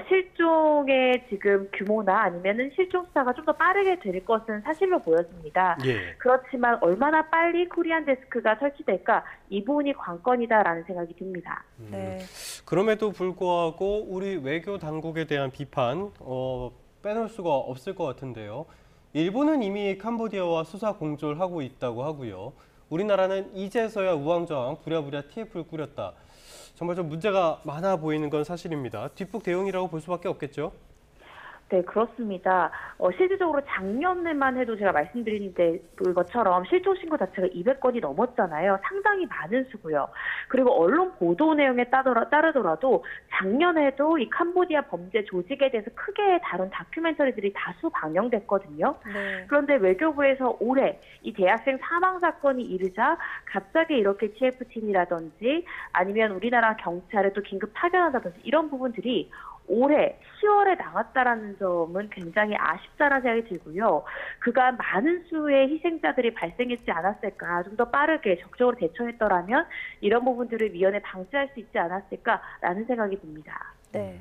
실종의 지금 규모나 아니면은 실종 수사가 좀 더 빠르게 될 것은 사실로 보였습니다. 예. 그렇지만 얼마나 빨리 코리안 데스크가 설치될까, 이 부분이 관건이다라는 생각이 듭니다. 네. 그럼에도 불구하고 우리 외교 당국에 대한 비판 빼놓을 수가 없을 것 같은데요. 일본은 이미 캄보디아와 수사 공조를 하고 있다고 하고요. 우리나라는 이제서야 우왕좌왕 부랴부랴 TF를 꾸렸다. 정말 좀 문제가 많아 보이는 건 사실입니다. 뒷북 대응이라고 볼 수밖에 없겠죠? 네, 그렇습니다. 실질적으로 작년에만 해도 제가 말씀드린 것처럼 실종 신고 자체가 200건이 넘었잖아요. 상당히 많은 수고요. 그리고 언론 보도 내용에 따르더라도 작년에도 이 캄보디아 범죄 조직에 대해서 크게 다룬 다큐멘터리들이 다수 방영됐거든요. 네. 그런데 외교부에서 올해 이 대학생 사망 사건이 이르자 갑자기 이렇게 TF팀이라든지 아니면 우리나라 경찰을 또 긴급 파견한다든지 이런 부분들이 올해 10월에 나왔다라는 점은 굉장히 아쉽다는 생각이 들고요. 그간 많은 수의 희생자들이 발생했지 않았을까, 좀 더 빠르게 적극적으로 대처했더라면 이런 부분들을 미연에 방지할 수 있지 않았을까라는 생각이 듭니다. 네.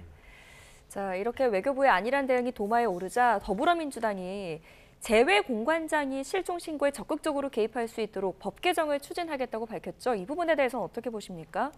자, 이렇게 외교부의 안일한 대응이 도마에 오르자 더불어민주당이 재외 공관장이 실종 신고에 적극적으로 개입할 수 있도록 법 개정을 추진하겠다고 밝혔죠. 이 부분에 대해서는 어떻게 보십니까?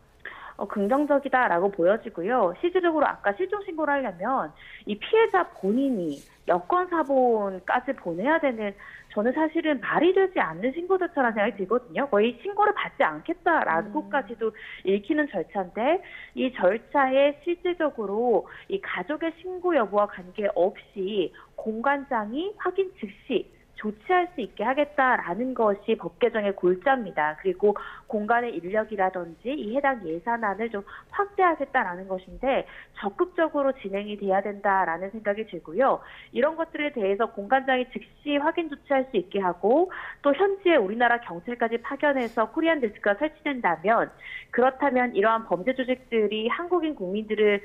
긍정적이다라고 보여지고요. 실질적으로 아까 실종 신고를 하려면 이 피해자 본인이 여권 사본까지 보내야 되는, 저는 사실은 말이 되지 않는 신고 절차라는 생각이 들거든요. 거의 신고를 받지 않겠다라고까지도 읽히는 절차인데, 이 절차에 실질적으로 이 가족의 신고 여부와 관계없이 공관장이 확인 즉시 조치할 수 있게 하겠다라는 것이 법 개정의 골자입니다. 그리고 공간의 인력이라든지 이 해당 예산안을 좀 확대하겠다라는 것인데 적극적으로 진행이 돼야 된다라는 생각이 들고요. 이런 것들에 대해서 공관장이 즉시 확인 조치할 수 있게 하고 또 현지에 우리나라 경찰까지 파견해서 코리안 데스크가 설치된다면, 그렇다면 이러한 범죄 조직들이 한국인 국민들을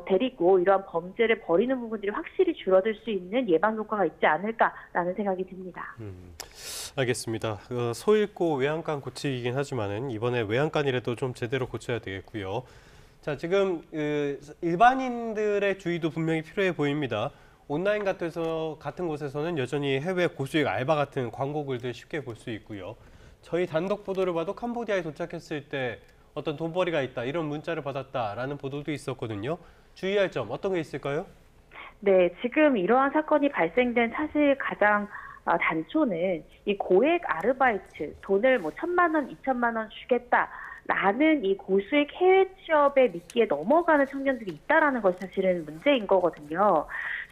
데리고 이러한 범죄를 벌이는 부분들이 확실히 줄어들 수 있는 예방 효과가 있지 않을까라는 생각이 듭니다. 알겠습니다. 소잃고 외양간 고치기긴 하지만은 이번에 외양간이라도 좀 제대로 고쳐야 되겠고요. 자, 지금 일반인들의 주의도 분명히 필요해 보입니다. 온라인 같은 곳에서는 여전히 해외 고수익 알바 같은 광고글들 쉽게 볼 수 있고요. 저희 단독 보도를 봐도 캄보디아에 도착했을 때 어떤 돈벌이가 있다, 이런 문자를 받았다라는 보도도 있었거든요. 주의할 점 어떤 게 있을까요? 네, 지금 이러한 사건이 발생된 사실 가장 단초는 이 고액 아르바이트, 돈을 1,000만 원, 2,000만 원 주겠다라는 이 고수익 해외 취업에 미끼에 넘어가는 청년들이 있다라는 것이 사실은 문제인 거거든요.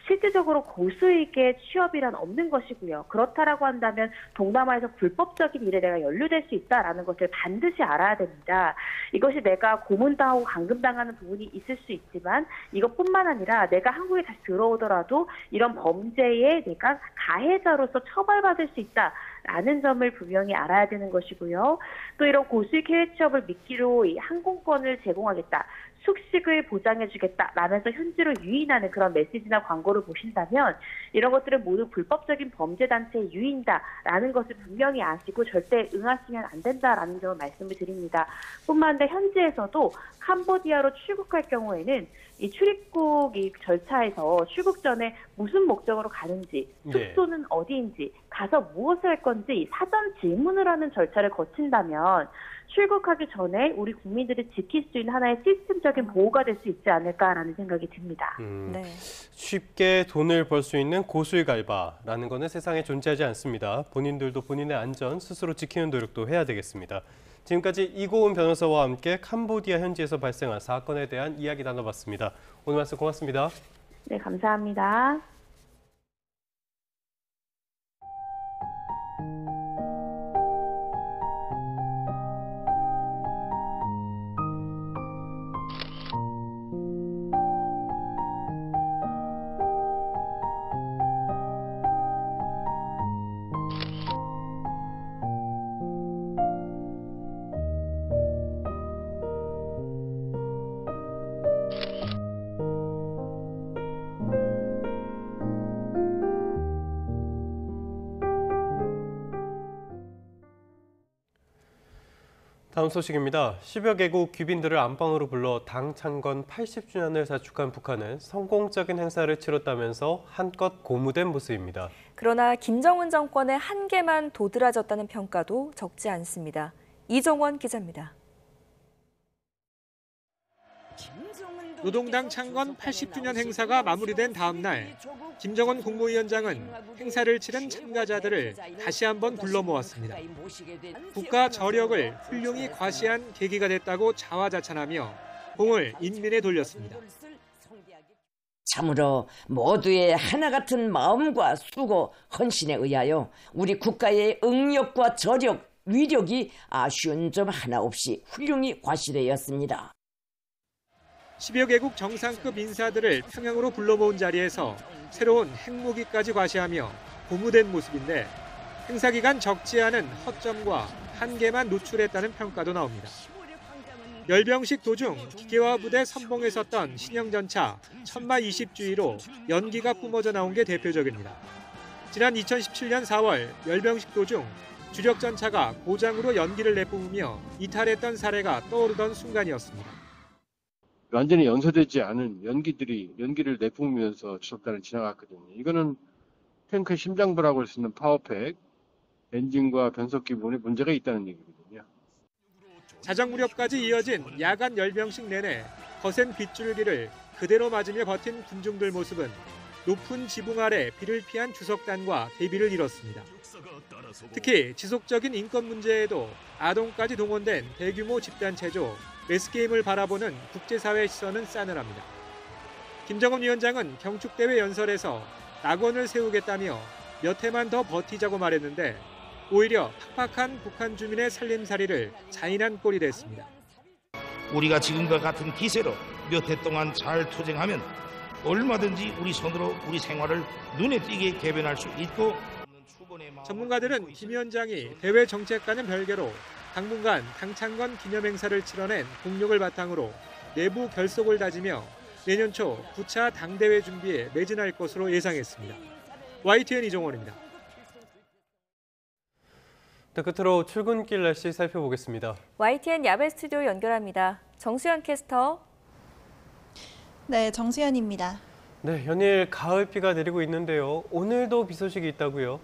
실질적으로 고수익의 취업이란 없는 것이고요. 그렇다라고 한다면 동남아에서 불법적인 일에 내가 연루될 수 있다라는 것을 반드시 알아야 됩니다. 이것이 내가 고문당하고 감금당하는 부분이 있을 수 있지만 이것뿐만 아니라 내가 한국에 다시 들어오더라도 이런 범죄에 내가 가해자로서 처벌받을 수 있다라는 점을 분명히 알아야 되는 것이고요. 또 이런 고수익 해외 취업을 미끼로 이 항공권을 제공하겠다, 숙식을 보장해주겠다 라면서 현지로 유인하는 그런 메시지나 광고를 보신다면 이런 것들은 모두 불법적인 범죄단체의 유인다라는 것을 분명히 아시고 절대 응하시면 안 된다라는 점을 말씀을 드립니다. 뿐만 아니라 현지에서도 캄보디아로 출국할 경우에는 이 출입국 이 절차에서 출국 전에 무슨 목적으로 가는지, 숙소는 어디인지, 가서 무엇을 할 건지 사전 질문을 하는 절차를 거친다면 출국하기 전에 우리 국민들을 지킬 수 있는 하나의 시스템적인 보호가 될 수 있지 않을까라는 생각이 듭니다. 쉽게 돈을 벌 수 있는 고수익 알바라는 거는 세상에 존재하지 않습니다. 본인들도 본인의 안전 스스로 지키는 노력도 해야 되겠습니다. 지금까지 이고은 변호사와 함께 캄보디아 현지에서 발생한 사건에 대한 이야기 나눠봤습니다. 오늘 말씀 고맙습니다. 네, 감사합니다. 다음 소식입니다. 10여 개국 귀빈들을 안방으로 불러 당 창건 80주년을 자축한 북한은 성공적인 행사를 치렀다면서 한껏 고무된 모습입니다. 그러나 김정은 정권의 한계만 도드라졌다는 평가도 적지 않습니다. 이종원 기자입니다. 노동당 창건 80주년 행사가 마무리된 다음 날 김정은 국무위원장은 행사를 치른 참가자들을 다시 한번 불러 모았습니다. 국가 저력을 훌륭히 과시한 계기가 됐다고 자화자찬하며 공을 인민에 돌렸습니다. 참으로 모두의 하나 같은 마음과 수고, 헌신에 의하여 우리 국가의 응력과 저력, 위력이 아쉬운 점 하나 없이 훌륭히 과시되었습니다. 10여 개국 정상급 인사들을 평양으로 불러 모은 자리에서 새로운 핵무기까지 과시하며 고무된 모습인데 행사 기간 적지 않은 허점과 한계만 노출했다는 평가도 나옵니다. 열병식 도중 기계화 부대 선봉에 섰던 신형전차 천마 20주의로 연기가 뿜어져 나온 게 대표적입니다. 지난 2017년 4월 열병식 도중 주력 전차가 고장으로 연기를 내뿜으며 이탈했던 사례가 떠오르던 순간이었습니다. 완전히 연소되지 않은 연기를 내뿜으면서 추적단을 지나갔거든요. 이거는 탱크의 심장부라고 할 수 있는 파워팩, 엔진과 변속기 부분에 문제가 있다는 얘기거든요. 자정 무렵까지 이어진 야간 열병식 내내 거센 빗줄기를 그대로 맞으며 버틴 군중들 모습은 높은 지붕 아래 비를 피한 주석단과 대비를 이뤘습니다. 특히 지속적인 인권 문제에도 아동까지 동원된 대규모 집단체조, 매스게임을 바라보는 국제사회의 시선은 싸늘합니다. 김정은 위원장은 경축대회 연설에서 낙원을 세우겠다며 몇 해만 더 버티자고 말했는데 오히려 팍팍한 북한 주민의 살림살이를 자인한 꼴이 됐습니다. 우리가 지금과 같은 기세로 몇 해 동안 잘 투쟁하면 얼마든지 우리 손으로 우리 생활을 눈에 띄게 개변할 수 있고. 전문가들은 김 위원장이 대외 정책과는 별개로 당분간 당창건 기념행사를 치러낸 공력을 바탕으로 내부 결속을 다지며 내년 초 9차 당대회 준비에 매진할 것으로 예상했습니다. YTN 이종원입니다. 끝으로 출근길 날씨 살펴보겠습니다. YTN 야외 스튜디오 연결합니다. 정수연 캐스터. 네, 정수연입니다. 네, 연일 가을비가 내리고 있는데요. 오늘도 비 소식이 있다고요?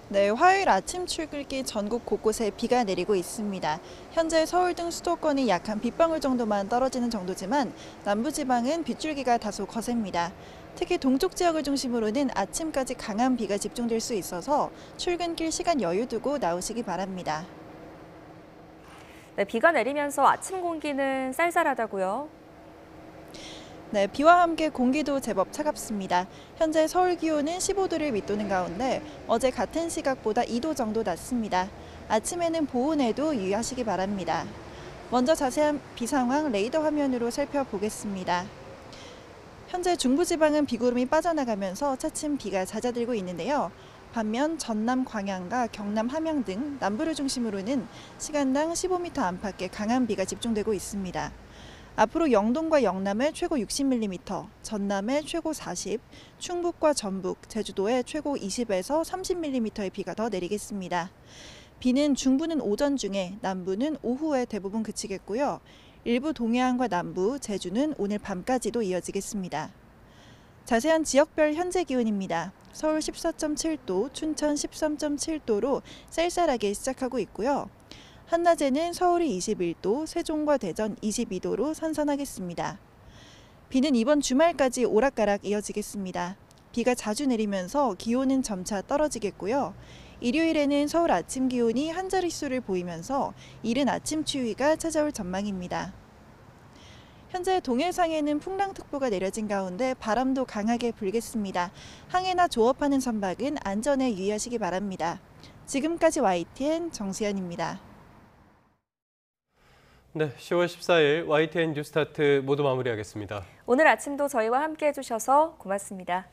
네, 화요일 아침 출근길 전국 곳곳에 비가 내리고 있습니다. 현재 서울 등 수도권이 약 한 빗방울 정도만 떨어지는 정도지만 남부지방은 빗줄기가 다소 거셉니다. 특히 동쪽 지역을 중심으로는 아침까지 강한 비가 집중될 수 있어서 출근길 시간 여유 두고 나오시기 바랍니다. 네, 비가 내리면서 아침 공기는 쌀쌀하다고요? 네, 비와 함께 공기도 제법 차갑습니다. 현재 서울 기온은 15도를 밑도는 가운데 어제 같은 시각보다 2도 정도 낮습니다. 아침에는 보온에도 유의하시기 바랍니다. 먼저 자세한 비 상황 레이더 화면으로 살펴보겠습니다. 현재 중부지방은 비구름이 빠져나가면서 차츰 비가 잦아들고 있는데요. 반면 전남 광양과 경남 함양 등 남부를 중심으로는 시간당 15m 안팎의 강한 비가 집중되고 있습니다. 앞으로 영동과 영남에 최고 60mm, 전남에 최고 40, 충북과 전북, 제주도에 최고 20에서 30mm의 비가 더 내리겠습니다. 비는 중부는 오전 중에, 남부는 오후에 대부분 그치겠고요. 일부 동해안과 남부, 제주는 오늘 밤까지도 이어지겠습니다. 자세한 지역별 현재 기온입니다. 서울 14.7도, 춘천 13.7도로 쌀쌀하게 시작하고 있고요. 한낮에는 서울이 21도, 세종과 대전 22도로 선선하겠습니다. 비는 이번 주말까지 오락가락 이어지겠습니다. 비가 자주 내리면서 기온은 점차 떨어지겠고요. 일요일에는 서울 아침 기온이 한 자릿수를 보이면서 이른 아침 추위가 찾아올 전망입니다. 현재 동해상에는 풍랑특보가 내려진 가운데 바람도 강하게 불겠습니다. 항해나 조업하는 선박은 안전에 유의하시기 바랍니다. 지금까지 YTN 정수연입니다. 네, 10월 14일 YTN 뉴스타트 모두 마무리하겠습니다. 오늘 아침도 저희와 함께해 주셔서 고맙습니다.